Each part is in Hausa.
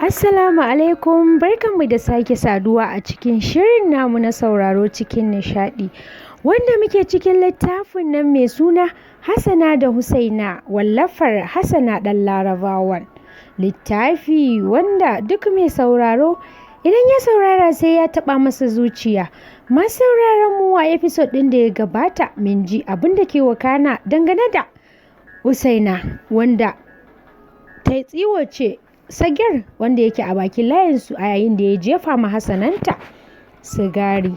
Assalamu alaikum, barkanmu da sake saduwa a cikin shirin namu na sauraro cikin nishaɗi, wanda muke cikin littafin nan mai suna Hassana da Husaina wallafar Hassana ɗan Larabawan. Littafi wanda duk mai sauraro idan ya saurara sai ya taɓa masa zuciya. Masu sauraron mu a episode ɗin da ya gabata min ji abin da ke wakana dangane da Husaina wanda ta yi tsiwace Sagir wanda yake a bakin layinsu a yayin da ya jefa ma Hassananta sigari.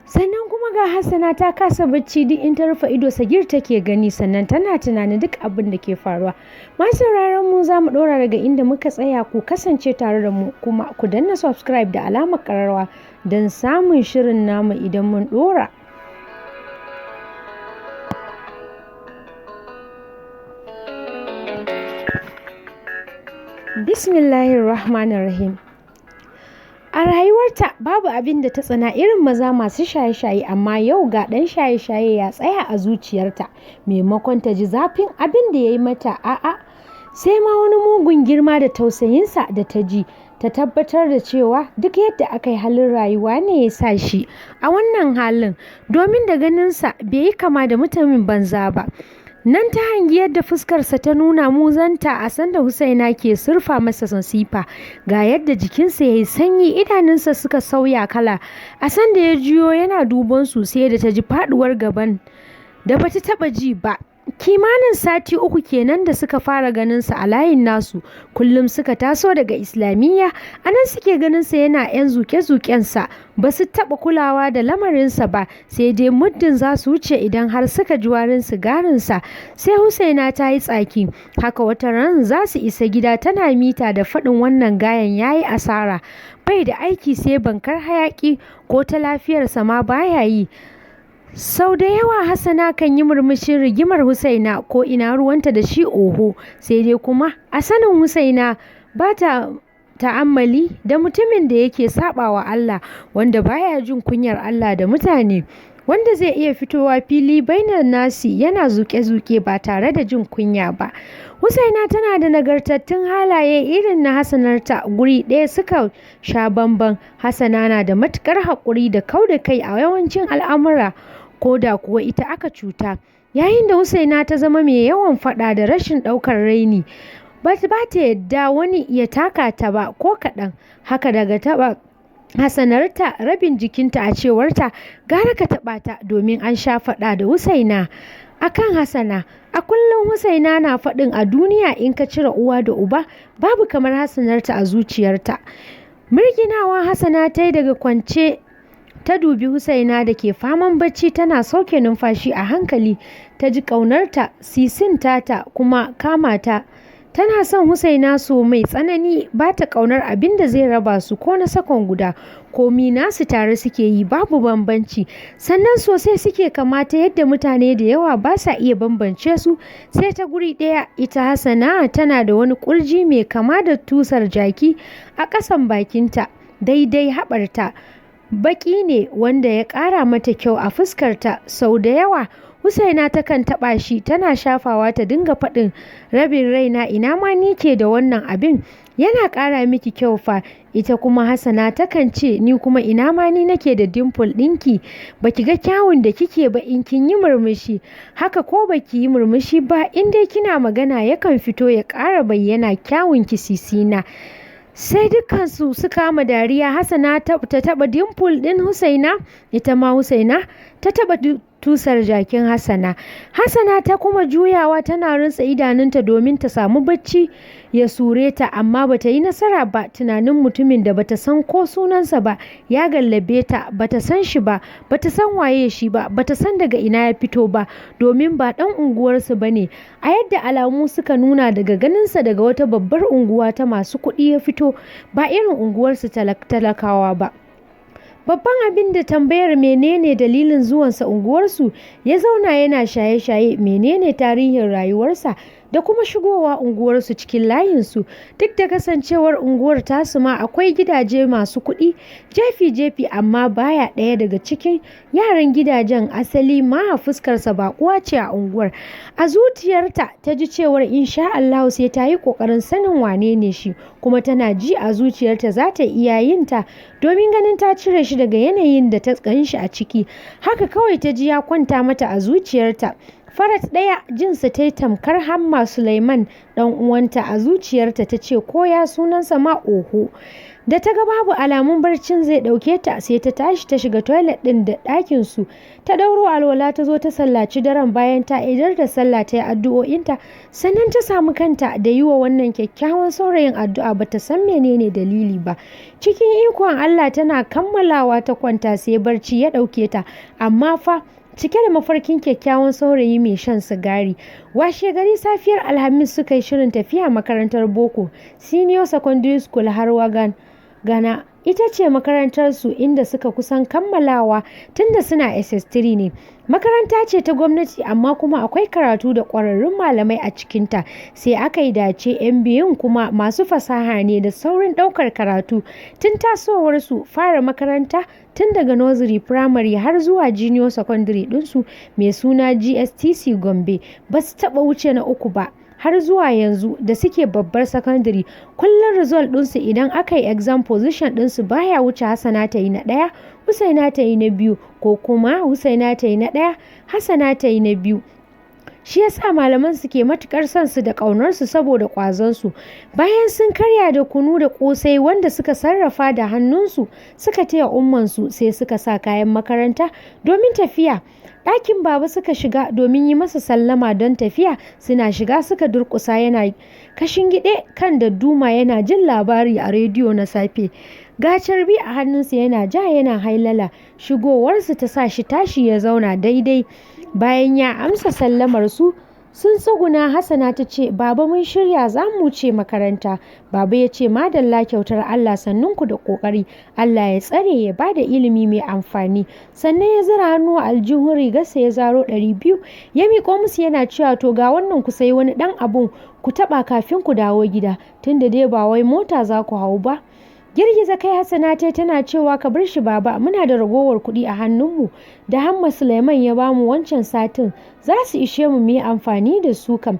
Sannan kuma ga Hassana ta kasa bacci duk in ta rufe ido Sagir take gani, sannan tana tunanin duk abin da ke faruwa. Masu sauraron mu za mu ɗora daga inda muka tsaya, ku kasance tare da mu kuma ku danna subscribe da alamar ƙararrawa don samun shirin namu idan mun ɗora. Bismillahirrahmanirrahim. A rayuwarta babu abin da ta tsana irin maza masu shaye-shaye, amma yau ga ɗan shaye-shaye ya tsaya a zuciyarta. Maimakon ta ji zafin abin da ya yi mata, a'a, sai ma wani mugun girma da tausayinsa da ta ji, ta tabbatar da cewa duk yadda aka yi halin rayuwa ne ya sa shi a wannan halin, domin da ganinsa bai yi kama da mutumin banza ba. Nan ta hangi yadda fuskarsa ta nuna muzanta a sanda Husaina ke surfa masa masifa, ga yadda jikinsa ya yi sanyi, idanunsa suka sauya kala a sanda ya juyo yana duban su, sai da ta ji faduwar gaban da bata taba ji ba. Kimanin sati 3 kenan da suka fara ganinsa a layin nasu, kullum suka taso daga islamiyya a nan suke ganinsa yana 'yan zuke-zukensa, ba su taɓa kulawa da lamarinsa ba, sai dai muddin za su wuce idan har suka ji warin sigarinsa sai Husaina ta yi tsaki. Haka wata ran za su isa gida tana mita da faɗin wannan gayan ya yi asara, bai da aiki sai bankar hayaƙi, ko ta lafiyarsa ma baya yi. Sau da yawa Hassana kan yi murmushin rigimar Husaina, ko ina ruwanta da shi oho, sai dai kuma a sanin Husaina ba ta ta'ammali da mutumin da yake saɓawa Allah, wanda baya jin kunyar Allah da mutane, wanda zai iya fitowa fili bainar nasi yana zuke-zuke ba tare da jin kunya ba. Husaina tana da nagartattun halaye irin na Hassanarta, guri ɗaya suka sha bamban. Hassana na da matukar haƙuri da kau da kai a yawancin al'amura, ko da kuwa ita aka cuta, yayin da Husaina ta zama mai yawan faɗa da rashin ɗaukar raini. Ba ta yadda wani ya taka ta ba ko kaɗan. Haka daga taɓa Hassanarta rabin jikinta a cewarta gara ka taɓa ta, domin an sha faɗa da Husaina akan Hassana. A kullum Husaina na faɗin a duniya in ka cire uwa da uba babu kamar Hassanarta a zuciyarta. Mirginawa Hassana ta yi daga kwance ta dubi Husaina da ke faman bacci, tana sauke numfashi a hankali. Ta ji ƙaunarta sisin tata kuma kama ta. Tana son Husaina so mai tsanani, ba ta ƙaunar abin da zai raba su ko na sakon guda. Komi nasu tare suke yi, babu bambanci, sannan sosai suke kamata yadda mutane da yawa ba sa iya bambance su. Sai ta guri ɗaya, ita Hassana tana da wani ƙurji mai kama da tusar jaki a ƙasan bakinta, daidai haɓarta. Baƙi ne wanda ya ƙara mata kyau a fuskarta. Sau da yawa Husaina takan taɓa shi tana shafawa, ta dinga faɗin rabin raina ina ma ni ke da wannan abin, yana ƙara miki kyau fa. Ita kuma Hassana takan ce ni kuma ina ma ni nake da dimple ɗinki, baki ga kyawun da kike ba in kin yi murmushi, haka ko baki yi murmushi ba in dai kina magana yakan fito ya ƙara bayyana kyawun ki sisina. Sai dukkansu su kama dariya. Hassana ta taɓa dimple ɗin Husaina, ita ma Husaina ta taɓa tusar jakin Hassana. Hassana ta kuma juyawa tana rinsa idanunta domin ta samu bacci ya sure ta, amma bata yi nasara ba. Tunanin mutumin da bata san ko sunansa ba ya gallabe ta, bata san shi ba, bata san waye shi ba, bata san daga ina ya fito ba, domin ba ɗan unguwarsu bane. A yadda alamu suka nuna daga ganinsa daga wata babbar unguwa ta masu kuɗi ya fito, ba irin unguwarsu talakawa ba. Babban abin da tambayar menene dalilin zuwansa unguwarsu, ya zauna yana shaye-shaye, menene tarihin rayuwarsa, da kuma shigowa unguwarsu cikin layinsu. Duk da kasancewar unguwar tasu ma akwai gidaje masu kuɗi jefi-jefi, amma baya ɗaya daga cikin yaran gidajen. Asali ma fuskarsa baƙuwa ce a unguwar. A zuciyarta ta ji cewar insha Allah sai ta yi ƙoƙarin sanin wane ne shi, kuma tana ji a zuciyarta za ta iya yin ta domin ganin ta cire shi daga yanayin da ta ganshi a ciki. Haka kawai ta ji ya kwanta mata a zuciyarta. Farat ɗaya jinsa ta yi tamkar Hamma Suleiman ɗan uwanta a zuciyarta. Ta ce ko ya sunansa ma oho. Da ta ga babu alamun barcin zai ɗauke ta, sai ta tashi ta shiga toilet ɗin da ɗakinsu. Ta ɗauro alwala ta zo ta sallaci daren. Bayan ta idar da sallah ta yi addu'o'inta, sannan ta samu kanta da yi wa wannan kyakkyawan saurayin addu'a. Ba ta san menene dalili ba. Cikin ikon Allah tana kammalawa ta kwanta sai barci ya ɗauke ta, amma fa cike da mafarkin kyakkyawan saurayi mai shan sigari. Washe gari safiyar Alhamis suka yi shirin tafiya makarantar boko Senior Secondary School har Wagan Gana. Ita ce makarantarsu inda suka kusan kammalawa tunda suna SS3 ne. Makaranta ce ta gwamnati, amma kuma akwai karatu da ƙwararrun malamai a cikinta. Sai aka yi dace 'yan biyun kuma masu fasaha ne da saurin ɗaukar karatu. Tun tasowarsu fara makaranta, tun daga nursery, primary har zuwa junior secondary ɗinsu mai suna GSTC Gombe, ba su taɓa wuce na 3 ba. Har zuwa yanzu da suke babbar secondary, kullum result ɗinsu idan aka yi exam position ɗinsu baya wuce Hassana ta yi na 1, Husaina ta yi na 2, ko kuma Husaina ta yi na 1, Hassana ta yi na 2. Shi yasa malaman su ke matukar son su da ƙaunar su saboda ƙwazon su. Bayan sun karya da kunu da ƙosai wanda suka sarrafa da hannunsu, suka taya umman su, sai suka sa kayan makaranta domin tafiya. Ɗakin baba suka shiga domin yi masa sallama don tafiya. Suna shiga suka durƙusa, yana kashingiɗe kan dadduma yana jin labari a rediyo na safe. Ga carbi a hannunsa yana ja yana hailala. Shigowarsu ta sa shi tashi ya zauna daidai. Bayan ya amsa sallamar su, sun tsuguna. Hassana ta ce, Baba mun shirya za mu wuce makaranta. Baba ya ce, Madalla, kyautar Allah, sannunku da ƙoƙari. Allah ya tsare ya ba da ilimi mai amfani. Sannan ya zira hannu a aljihun rigarsa ya zaro 200 ya miƙo musu yana cewa, to ga wannan ku sayi wani ɗan abun ku taɓa kafin ku dawo gida, tunda dai ba wai mota za ku hau ba. Girgiza kai Hassana ta tana cewa, ka bar shi baba, muna da ragowar kuɗi a hannunmu da Hamma Suleiman ya bamu wancan satin, za su ishe mu yi amfani da su kam.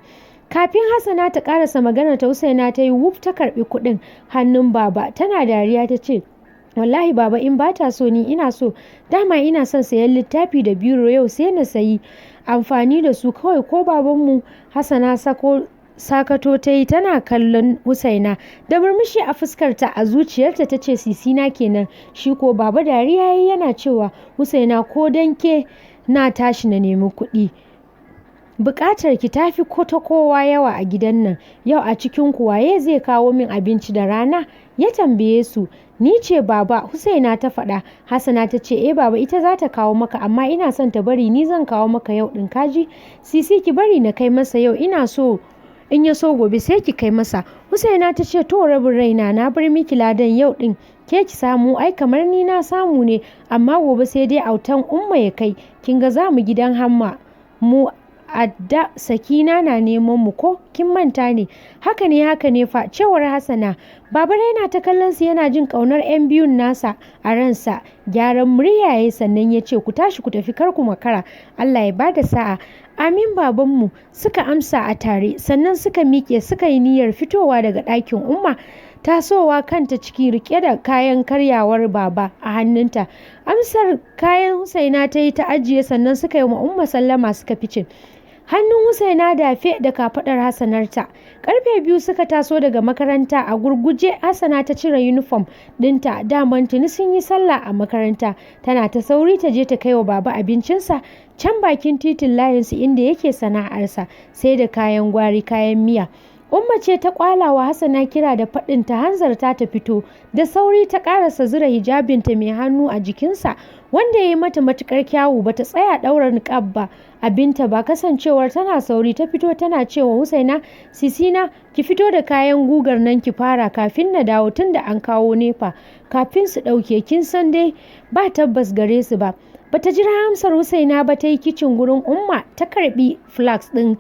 Kafin Hassana ta ƙarasa magana, ta Husaina ta yi wuf ta karɓi kuɗin hannun baba. Tana dariya ta ce, wallahi baba in ba ta so ni ina so. Dama ina son sayan littafi da biro, yau sai na sayi amfani da su kawai ko babanmu. Hassana sakato ta yi tana kallon Husaina da murmushi a fuskarta. A zuciyarta ta ce, sisina kenan. Shi ko baba dariya yayi yana cewa, Husaina ko dan ke na tashi na nemi kuɗi. Buƙatar ki tafi ta kowa yawa a gidan nan. Yau a cikin ku waye zai kawo min abinci da rana? Ya tambaye su. Ni ce baba, Husaina ta faɗa. Hassana ta ce, baba ita za ta kawo maka, amma ina son ta bari ni zan kawo maka yau ɗin, kaji? Sisi ki bari na kai masa yau, ina so in ya so gobe sai ki kai masa. Husaina ta ce, to rabin raina na bar miki ladan yau ɗin, ke ki samu, ai kamar ni na samu ne, amma gobe sai dai autan umma ya kai. Kin ga za mu gidan Hamma mu Adda Sakina na neman mu ko kin manta ne? Haka ne fa, cewar Hassana. Baba yana ta kallon su yana jin ƙaunar 'yan biyun nasa a ransa. Gyaran murya yayi sannan ya ce, ku tashi ku tafi, kar ku makara. Allah ya bada sa'a. Amin babanmu, suka amsa a tare. Sannan suka miƙe suka yi niyyar fitowa daga ɗakin umma. Tasowa kanta ciki rike da kayan karyawar baba a hannunta. Amsar kayan Husaina ta yi ta ajiye, sannan suka yi wa umma sallama suka fice. Hannun Husaina dafe da kafaɗar Hassanarta. Karfe 2 suka taso daga makaranta. A gurguje Hassana ta cire uniform ɗinta, daman tuni sun yi sallah a makaranta. Tana ta sauri ta je ta kai wa baba abincinsa can bakin titin layinsu inda yake sana'arsa sai da kayan gwari, kayan miya. Umma ce ta kwalawa Hassana kira da faɗin ta hanzarta ta fito. Da sauri ta ƙarasa zura hijabinta mai hannu a jikinsa wanda ya yi mata matuƙar kyawu. Bata tsaya ɗaura niƙab ba abinta ba, kasancewar tana sauri. Ta fito tana cewa Husaina, sisina ki fito da kayan gugar nan ki fara kafin na dawo, tunda an kawo nefa kafin su ɗauke, kin san dai ba tabbas gare su ba. Bata jira amsar Husaina ba, ta yi kicin gurin umma ta karɓi flask ɗin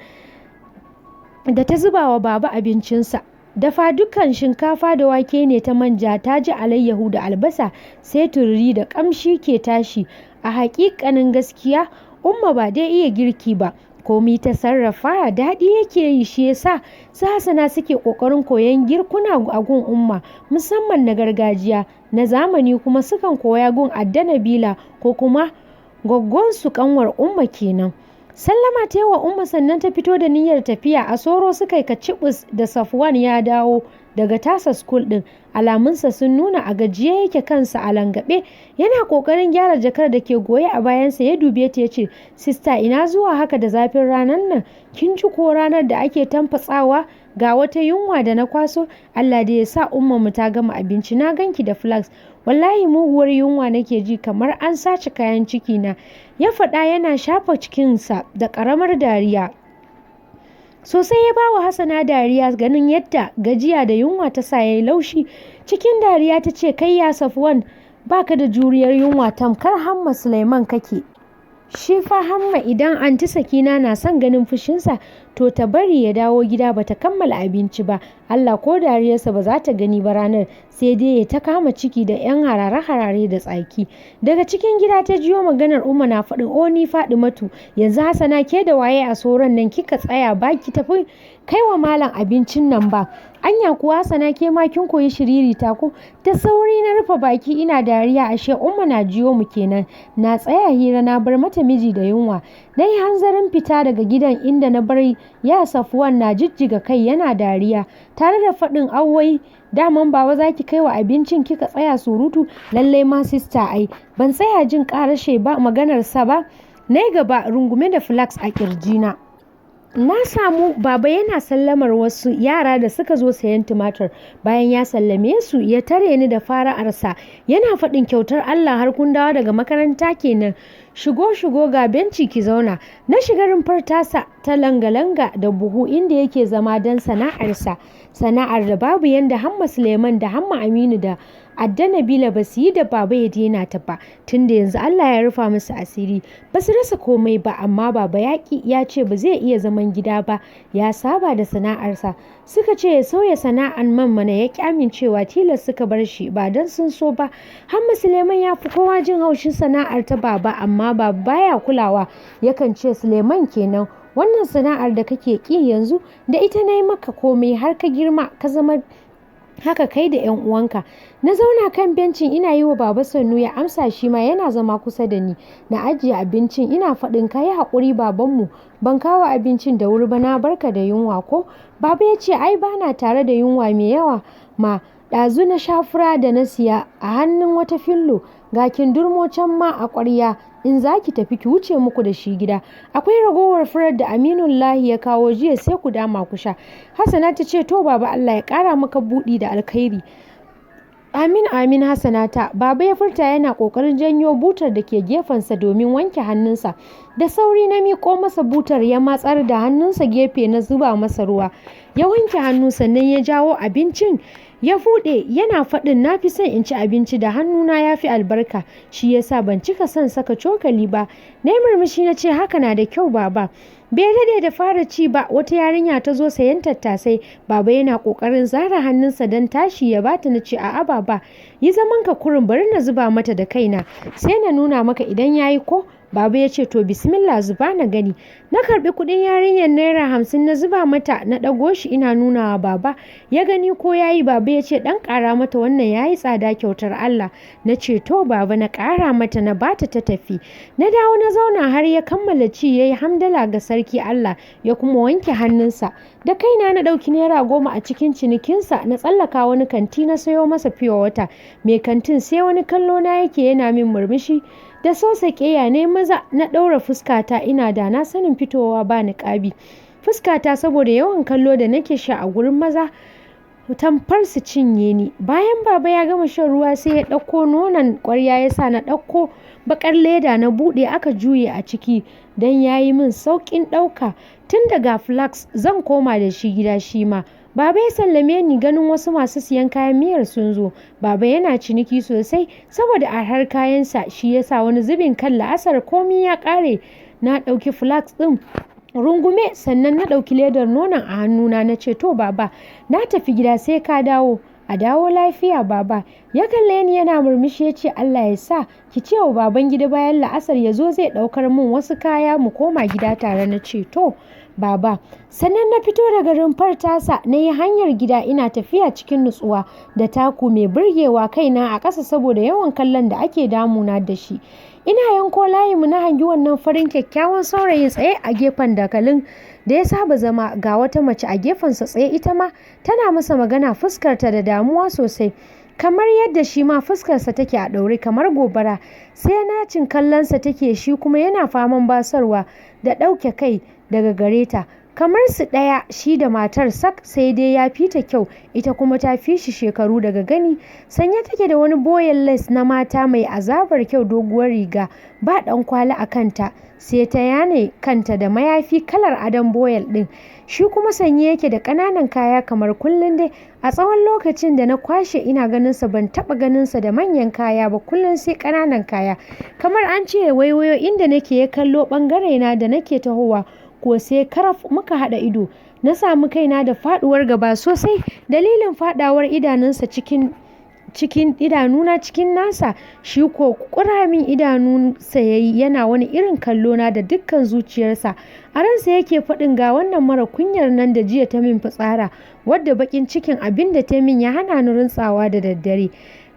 da ta zuba wa baba abincinsa. Dafa dukkan shinkafa da wake ne ta manja, ta ji alayyahu da albasa sai tururi da ƙamshi ke tashi. A haƙiƙanin gaskiya Umma ba dai iya girki ba, komi ta sarrafa daɗi yake yi, shi yasa su Hassana suke ƙoƙarin koyon girkuna a gun Umma, musamman na gargajiya. Na zamani kuma sukan koya gun Adda Nabila ko kuma goggonsu ƙanwar Umma kenan. Sallama ta yi wa Umma sannan ta fito da niyyar tafiya. A soro suka yi kacibis da Safwan ya dawo daga tasa skul ɗin. Alamunsa sun nuna a gajiye yake, kansa a langaɓe, yana ƙoƙarin gyara jakar da ke goye a bayansa. Ya dube ta ya ce, sista ina zuwa haka da zafin ranar nan? Kin ji ko ranar da ake tamfatsawa? Ga wata yunwa da na kwaso. Allah da ya sa Ummanmu ta gama abinci, na ganki da flax. Wallahi muguwar yunwa nake ji, kamar an sace kayan ciki na, ya faɗa yana shafa cikinsa da ƙaramar dariya. Sosai ya ba wa Hassana dariya ganin yadda gajiya da yunwa ta sa ya yi laushi. Cikin dariya ta ce, kai ya Safwan, baka da juriyar yunwa, tamkar Hamma Suleiman kake. Shi fa Hamma idan anti Sakina na son ganin fushinsa to ta bari ya dawo gida bata kammala abinci ba. Allah ko dariyarsa ba za ta gani ba ranar, sai dai ya ta kama ciki da 'yan harare-harare da tsaki. Daga cikin gida ta jiyo maganar Umma na faɗin, o ni Fadimatu, yanzu Hassana ke da waye a soron nan kika tsaya ba ki tafi kai wa malam abincin nan ba? Anya kuwa Hassana ke ma kin koyi shiriri ta ko? Da sauri na rufe baki ina dariya, ashe Umma na jiyo mu kenan. Na tsaya hira na bar mata miji da yunwa. Na yi hanzarin fita daga gidan inda na bar ya Safwan na jijjiga kai yana dariya tare da faɗin, awwai daman baba za ki kai wa abincin kika tsaya surutu? Lallai ma sista ai ban tsaya jin ƙarashe ba maganarsa ba. Na yi gaba rungume da flax a ƙirjina. Na samu baba yana sallamar wasu yara da suka zo sayan tumatir. Bayan ya sallame su ya tare ni da fara'arsa yana faɗin, kyautar Allah har kun dawo daga makaranta kenan. Shigo ga benci ki zauna. Na shiga rumfar tasa ta langa-langa da buhu inda yake zama don sana'arsa. Sana'ar da babu yanda Hamma Suleiman da Hamma Aminu da Adda Nabila ba su yi da baba ya daina ta ba, tunda yanzu Allah ya rufa musu asiri. Ba su rasa komai ba, amma baba ya ce ba zai iya zaman gida ba, ya saba da sana'arsa. Suka ce ya sauya sana'ar man mana, ya ƙi amincewa, tilas suka bar shi ba don sun so ba. Hamma Suleiman ya fi kowa jin haushin sana'ar ta baba, amma baba baya kulawa. Yakan ce, Suleiman kenan, wannan sana'ar da kake ƙi yanzu da ita na yi maka komai har ka girma ka zama haka kai da 'yan uwanka. Na zauna kan bencin ina yi wa baba sannu, ya amsa shi ma yana zama kusa da ni. Na ajiye abincin ina faɗin, ka yi haƙuri babanmu, ban kawo abincin da wuri ba, na barka da yunwa ko? Baba ya ce, ai bana tare da yunwa mai yawa ma, ɗazu na sha fura da na siya a hannun wata fillo, ga kindurmo can ma a ƙwarya, in za ki tafi ki wuce muku da shi gida. Akwai ragowar furar da Aminullahi ya kawo jiya, sai ku dama ku sha. Hassana ta ce, to baba Allah ya ƙara maka buɗi da alkhairi. Amin amin Hassanata. Baba ya furta yana ƙoƙarin janyo butar da ke gefensa domin wanke hannunsa. Da sauri na miƙo masa butar, ya matsar da hannunsa gefe, na zuba masa ruwa. Ya wanke hannu sannan ya jawo abincin ya buɗe yana faɗin, na fi son in ci abinci da hannuna, ya fi albarka, shi yasa ban cika son saka cokali ba. Na yi murmushi na ce, haka na da kyau baba. Bai daɗe da fara ci ba, wata yarinya ta zo sayan tattasai. Baba yana ƙoƙarin zara hannunsa don tashi ya bata. Na ce, a'a baba, yi zaman ka kurin, bari na zuba mata da kaina, sai na nuna maka idan yayi ko? Baba ya ce, to bismillah, zuba na gani. Na karɓi kuɗin yarinyar Naira 50 na zuba mata, na ɗago shi ina nunawa baba. Ya gani ko yayi. Baba ya ce, ɗan ƙara mata, wannan yayi tsada, kyautar Allah. Na ce, to baba. Na ƙara mata na bata ta tafi. Na dawo na zauna har ya kammala ci, ya yi hamdala ga sarki Allah, ya kuma wanke hannunsa. Da kaina na ɗauki Naira 10 a cikin cinikinsa, na tsallaka wani kanti na sayo masa fiyo wata. Mai kantin sai wani kallo na yake yana min murmushi. Da sosa ƙeya ne maza na ɗaura fuskata, ina da na sanin fitowa ba niƙabi. Fuskata saboda yawan kallo da nake sha a gurin maza tamfar su cinye ni. Bayan baba ya gama shan ruwa sai ya ɗauko nonon ƙwarya, ya sa na ɗauko baƙar leda na buɗe, aka juye a ciki don ya yi min sauƙin ɗauka. Tun daga flax zan koma da shi gida shi ma. Baba ya sallame ni ganin wasu masu siyan kayan miyar sun zo. Baba yana ciniki sosai saboda arhar kayansa, shi yasa wani zubin kan la'asar komi ya ƙare na ɗauki flax ɗin rungume, sannan na ɗauki ledar nonon a hannuna na ce to baba na tafi gida sai ka dawo, a dawo lafiya baba. Ya kalle ni yana murmushi ya ce Allah ya sa ki ce wa baban gida bayan la'asar ya zo zai ɗaukar min wasu kaya mu koma gida tare. Na ce to baba. Sannan na fito daga rumfar tasa na yi hanyar gida ina tafiya cikin nutsuwa da taku mai burgewa, kaina a ƙasa saboda yawan kallon da ake damuna da shi. Ina yanko layinmu na hangi wannan farin kyakkyawan saurayin tsaye a gefen dakalin da ya saba zama, ga wata mace a gefensa tsaye ita ma tana masa magana, fuskarta da damuwa sosai kamar yadda shi ma fuskarsa take a ɗaure kamar gobara, sai nacin kallonsa take, shi kuma yana faman basarwa da ɗauke kai daga gare ta. Kamar su ɗaya shi da matar sak, sai dai ya fi ta kyau, ita kuma ta fi shi shekaru daga gani. Sanye take da wani boyen lace na mata mai azabar kyau, doguwar riga ba ɗan kwali a kanta, sai ta yane kanta da mayafi kalar adon boyel ɗin. Shi kuma sanye yake da ƙananan kaya kamar kullum dai. A tsawon lokacin da na kwashe ina ganinsa ban taɓa ganinsa da manyan kaya ba, kullum sai ƙananan kaya. Kamar an ce waiwayo inda nake ya kallo ɓangarena da nake tahowa, ko sai karaf muka haɗa ido. Na samu kaina da faɗuwar gaba sosai dalilin faɗawar idanunsa cikin idanuna cikin nasa. Shi ko ƙuramin idanunsa yayi yana wani irin kallona da dukkan zuciyarsa. A ransa yake faɗin ga wannan mara kunyar nan da jiya ta min fitsara, wadda baƙin cikin abin da ta min ya hana ni rintsawa da daddare.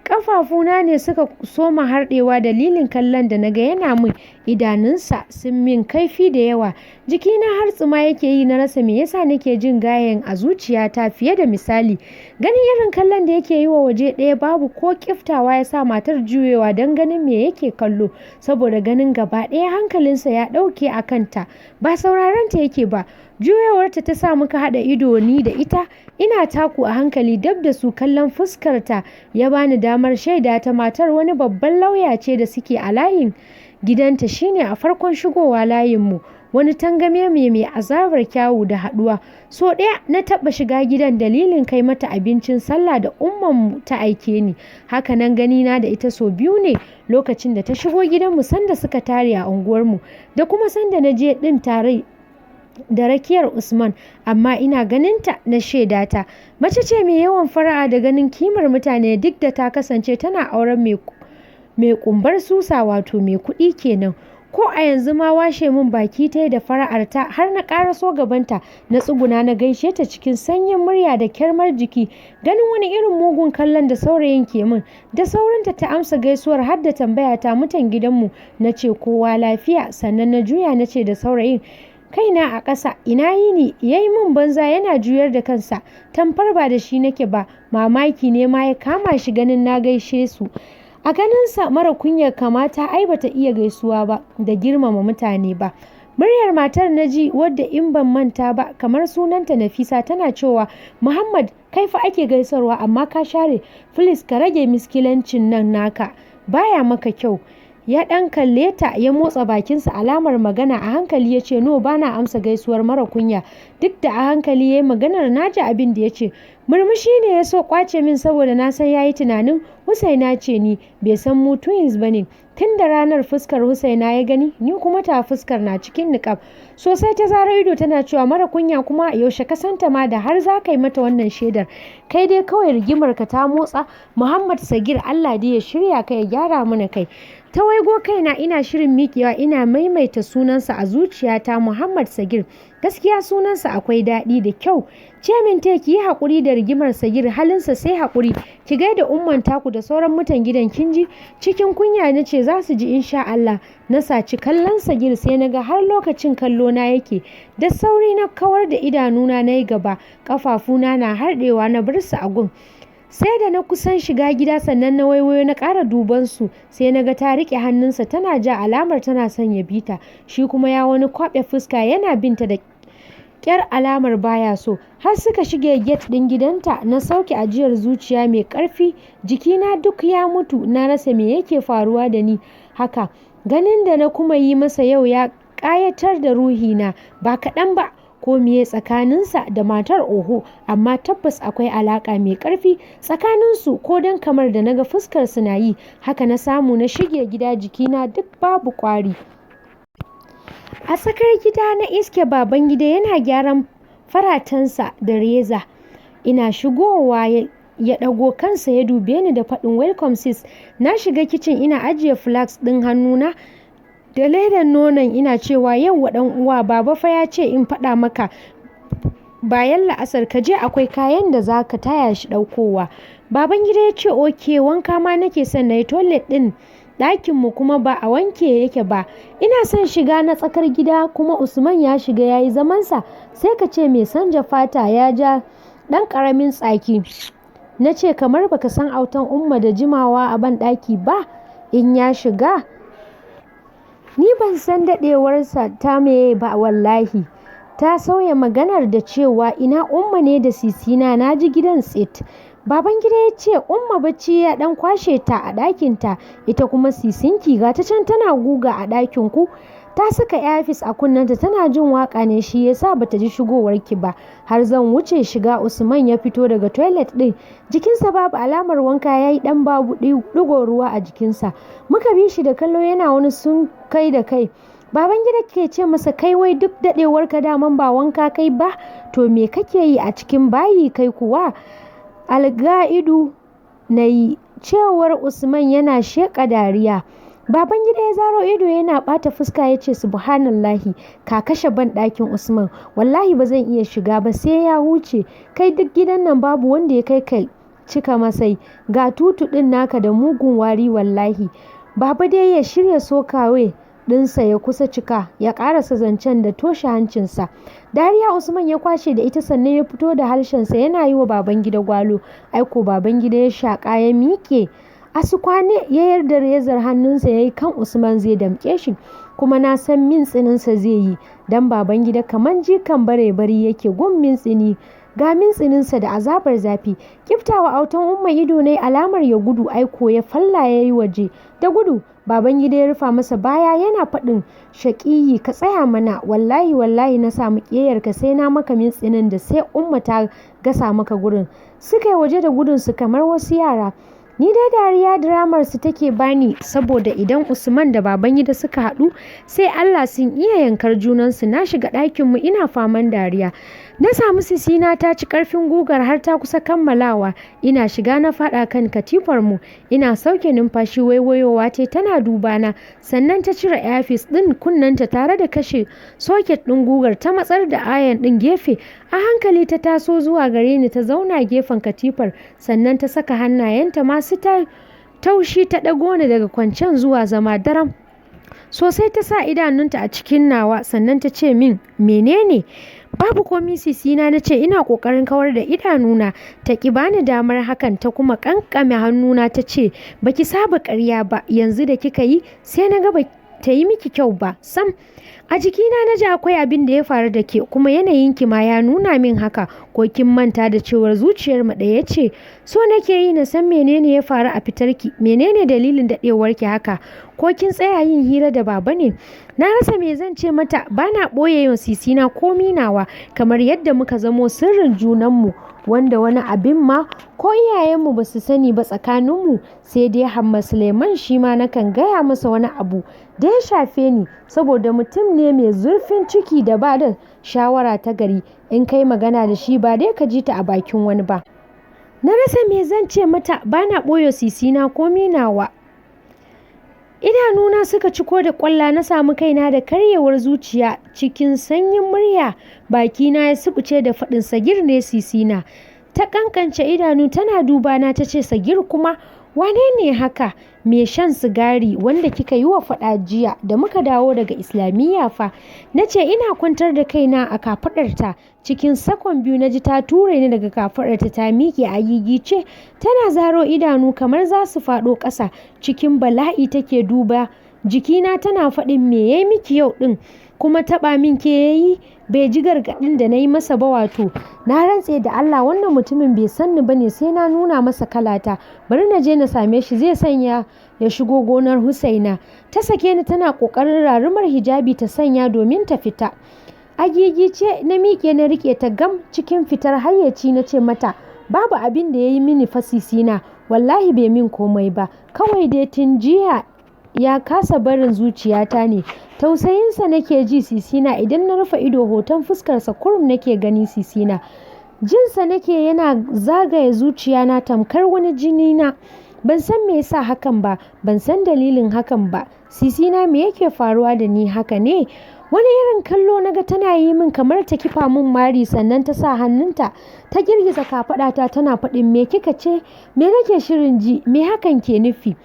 Ƙafafuna ne suka soma harɗewa dalilin kallon da naga yana min, idanunsa sun min kaifi da yawa. Jikina har tsuma yake yi, na rasa me yasa nake jin gayen a zuciyata fiye da misali. Ganin irin kallon da yake yi wa waje ɗaya babu ko kiftawa ya sa matar juyewa don ganin me yake kallo, saboda ganin gaba ɗaya hankalinsa ya ɗauke a kanta, ba sauraron ta yake ba. Juyawarta ta sa muka haɗa ido ni da ita, ina taku a hankali dab da su. Kallon fuskarta ya bani damar shaida ta matar wani babban lauya ce da suke a layin gidanta, shine a farkon shigowa layinmu, wani tangame mai azabar kyawu da haɗuwa. So ɗaya na taɓa shiga gidan dalilin kai mata abincin sallah da ummanmu ta aike ni. Haka nan ganina da ita so biyu ne, lokacin da ta shigo gidanmu sanda suka tare a unguwarmu, da kuma sanda na je ɗin tare da rakiyar Usman, amma ina ganinta na shaida ta. Mace ce mai yawan fara'a da ganin kimar mutane, duk da ta kasance tana auren mai kumbar susa, wato mai kuɗi kenan. Ko a yanzu ma washe min baki ta da fara'arta, har na ƙaraso gabanta na tsuguna na gaishe ta cikin sanyin murya da kyarmar jiki. Ganin wani irin mugun kallon da saurayin ke min, da saurinta ta amsa gaisuwar har da tambaya ta mutan gidanmu. Na ce kowa lafiya, sannan na juya na ce da saurayin, kaina a ƙasa, ina yini? Ya yi min banza yana juyar da kansa tamfar ba da shi nake ba. Mamaki ne ma ya kama shi ganin na gaishe su. A ganinsa mara kunyar kamata ai bata iya gaisuwa ba da girmama mutane ba. Muryar matar na ji, wadda in ban manta ba kamar sunanta Nafisa, tana cewa Muhammad kai fa ake gaisarwa amma ka share, please ka rage miskilancin nan naka, baya maka kyau. Ya ɗan kalle ta ya motsa bakinsa alamar magana, a hankali ya ce no, bana amsa gaisuwar mara kunya. Duk da a hankali ya yi maganar, na ji abin da ya ce. Murmushi ne ya so kwace min saboda na san ya yi tunanin Husaina ce ni, bai san mu twins ba ne. Tun da ranar fuskar Husaina ya gani, ni kuma ta fuskar na cikin niƙab. Sosai ta zaro ido tana cewa mara kunya kuma yaushe ka santa ma da har za ka yi mata wannan shaidar. Kai dai kawai rigimar ka ta motsa. Muhammad Sagir, Allah dai ya shirya ka ya gyara mana kai. Ta waigo kaina ina shirin miƙewa ina maimaita sunansa a zuciyata, Muhammad Sagir. Gaskiya sunansa akwai daɗi da kyau. Ce min te ki yi haƙuri da rigimar Sagir, halinsa sai haƙuri. Ki gaida umman taku da sauran mutan gidan kin ji. Cikin kunya na ce za su ji insha Allah. Na saci kallon Sagir sai na ga har lokacin kallo na yake. Da sauri na kawar da idanuna na yi gaba, ƙafafuna na harɗewa na bar su a gun. Sai da na kusan shiga gida sannan na waiwayo na ƙara duban su, sai na ga ta riƙe hannunsa tana ja alamar tana son ya bi ta. Shi kuma ya wani kwaɓe fuska yana binta da ƙyar alamar baya so. Har suka shige gate ɗin gidanta, na sauke ajiyar zuciya mai ƙarfi. Jikina duk ya mutu, na rasa me yake faruwa da ni haka. Ganin da na kuma yi masa yau ya ƙayatar da ruhina ba kaɗan ba. Ko miye tsakaninsa da matar oho, amma tabbas akwai alaƙa mai ƙarfi tsakaninsu, ko don kamar da naga fuskar su na yi haka na samu na shige gida, jikina duk babu ƙwari. A tsakar gida na iske baban gida yana gyaran faratansa da reza. Ina shigowa ya ɗago kansa ya dube ni da faɗin welcome sis. Na shiga kicin ina ajiye flask ɗin hannuna da ledan nonon ina cewa yau wa ɗan uwa baba fa ya ce in faɗa maka bayan la'asar ka je akwai kayan da za ka taya shi ɗaukowa. Baban gida ya ce oke wanka ma nake son na yi toilet ɗin ɗakinmu kuma ba a wanke yake ba. Ina son shiga na tsakar gida kuma Usman ya shiga ya yi zamansa sai ka ce mai sanja fata ya ja ɗan ƙaramin tsaki. Na ce kamar baka san autan umma da jimawa a ban ɗaki ba in ya shiga. Ni ban san daɗewarsa ta meye ba wallahi. Ta sauya maganar da cewa ina umma ne da sisina na ji gidan tsit. Baban gida ya ce umma bacci ya ɗan kwashe ta a ɗakinta ita kuma sisinki ga ta can tana guga a ɗakin ku. Ta saka earpiece a kunnenta tana jin waka ne shi yasa bata ji shigowarki ba. Har zan wuce shiga Usman ya fito daga toilet ɗin. Jikinsa babu alamar wanka yayi ɗan babu ɗigo ruwa a jikinsa. Muka bi shi da kallo yana wani sun kai da kai. Baban gida ke ce masa kai wai duk daɗewarka daman ba wanka kai ba to me kake yi a cikin bayi kai kuwa? Alga'idu na yi cewar Usman yana sheƙa dariya. Baban gida ya zaro ido yana ɓata fuska ya ce subhanallahi ka kashe ban ɗakin Usman wallahi ba zan iya shiga ba sai ya huce kai duk gidan nan babu wanda ya kai kai cika masai ga tutu ɗin naka da mugun wari wallahi. Baba dai ya shirya sokawe ɗinsa ya kusa cika ya ƙarasa zancen da toshe hancinsa. Dariya Usman ya kwashe da ita sannan ya fito da harshensa yana yi wa baban gida gwalo. Aiko baban gida ya shaƙa ya miƙe. Asukwane ya yarda rezar hannunsa ya yi kan Usman zai damƙe shi kuma na san mintsininsa zai yi don baban gida kamar jikan bare-bari yake gun mintsini ga mintsininsa da azabar zafi. Kiftawa autan umma ido ne alamar ya gudu aiko ya falla ya yi waje da gudu. Baban gida ya rufa masa baya yana faɗin shaƙiyi ka tsaya mana wallahi na samu ƙeyarka sai na maka mintsinin da sai umma ta gasa maka gurin. Suka yi waje da gudunsu kamar wasu yara. Ni dai dariya diramar su take bani saboda idan Usman da baban gida suka haɗu sai Allah sun iya yankar junansu. Na shiga ɗakinmu ina faman dariya. Na samu sisina ta ci ƙarfin gugar har ta kusa kammalawa. Ina shiga na faɗa kan katifarmu. Ina sauke numfashi waiwayowa ce tana dubana sannan ta cire earpiece ɗin kunnenta tare da kashe soket ɗin gugar ta matsar da ayan ɗin gefe. A hankali ta taso zuwa gare ni ta zauna gefen katifar sannan ta saka hannayenta masu taushi ta ɗago ni daga kwancen zuwa zama daram. Sosai ta sa idanunta a cikin nawa sannan ta ce min menene? Babu komi sisina na ce ina ƙoƙarin kawar da idanuna. Ta ƙi bani damar hakan ta kuma ƙanƙame hannuna ta ce baki saba ƙarya ba yanzu da kika yi sai na ga ba ta yi miki kyau ba sam. A jikina na ji akwai abin da ya faru da ke kuma yanayinki ma ya nuna min haka ko kin manta da cewar zuciyar mu ɗaya ce. So nake yi na san menene ya faru a fitarki menene dalilin daɗewarki haka ko kin tsaya yin hira da baba ne. Na rasa me zan ce mata bana ɓoye yin sisina ko minawa kamar yadda muka zamo sirrin junanmu wanda wani abin ma ko iyayenmu ba su sani ba tsakaninmu sai dai Hamma Suleiman shi ma nakan gaya masa wani abu da ya shafe ni saboda mutum ne mai zurfin ciki da ba da shawara ta gari in kai magana da shi ba dai ka ji ta a bakin wani ba. Na rasa me zan ce mata bana ɓoye sisina ko minawa. Idanuna suka ciko da ƙwalla na samu kaina da karyewar zuciya cikin sanyin murya bakina ya subuce da faɗin Sagir ne sisina. Ta kankance idanu tana dubana ta ce Sagir kuma wane ne haka mai shan sigari wanda kika yi wa faɗa jiya da muka dawo daga islamiyya fa? Na ce ina kwantar da kaina a kafaɗarta cikin sakon biyu na ji ta ture ni daga kafaɗarta ta miƙe a gigice tana zaro idanu kamar za su faɗo ƙasa cikin bala'i take duba jikina tana faɗin me yayi miki yau ɗin kuma taɓa min ke yayi bai ji gargaɗin da na yi masa ba wato na rantse da Allah wannan mutumin bai san ni bane sai na nuna masa kalata bari na je na same shi zai sanya ya shigo gonar Husaina. Ta sake ni tana ƙoƙarin rarumar hijabi ta sanya domin ta fita. A gigice na miƙe na riƙe ta gam cikin fitar hayyaci na ce mata babu abin da ya yi mini fasisina wallahi bai min komai ba kawai dai tun jiya ya kasa barin zuciyata ne. Tausayinsa nake ji Sisina, idan na rufe ido hoton fuskarsa kurum nake gani Sisina. Jinsa nake yana zagaye zuciyana tamkar wani jini na. Ban san me yasa hakan ba, ban san dalilin hakan ba. Sisina, me yake faruwa da ni haka ne? Wani irin kallo naga tana yi min kamar ta kifa min mari, sannan ta sa hannunta ta girgiza kafaɗata tana faɗin, me kika ce? Me nake shirin ji? Me hakan ke nufi?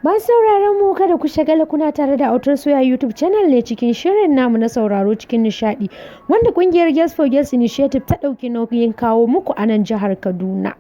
Ban sauraron mu, kada ku shagala, kuna tare da Autar Soya YouTube channel ne cikin shirin namu na sauraro cikin nishaɗi, wanda ƙungiyar Girls for Girls Initiative ta ɗauki nauyin kawo muku a nan jihar Kaduna.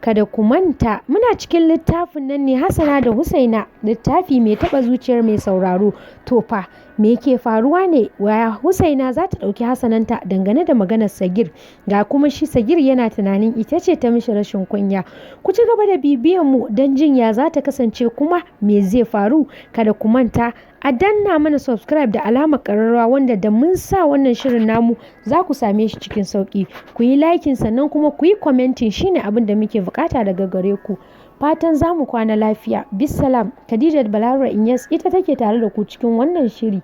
Kada ku manta, muna cikin littafin nan ne Hassana da Husaina, littafi mai taɓa zuciyar mai sauraro. To fa, me ke faruwa ne? Waya Husaina za ta ɗauki Hassananta dangane da maganar Sagir, ga kuma shi Sagir yana tunanin ita ce ta mishi rashin kunya. Ku ci gaba da bibiyan mu don jin ya za ta kasance kuma me zai faru. Kada ku manta a danna mana subscribe da alamar ƙararrawa, wanda da mun sa wannan shirin namu za ku same shi cikin sauƙi. Ku yi liking sannan kuma ku yi commenting, shine abin da muke bukata daga gare ku. Fatan za mu kwana lafiya. Bisalam. Khadijat Balaraba Inyas ita take tare da ku cikin wannan shiri.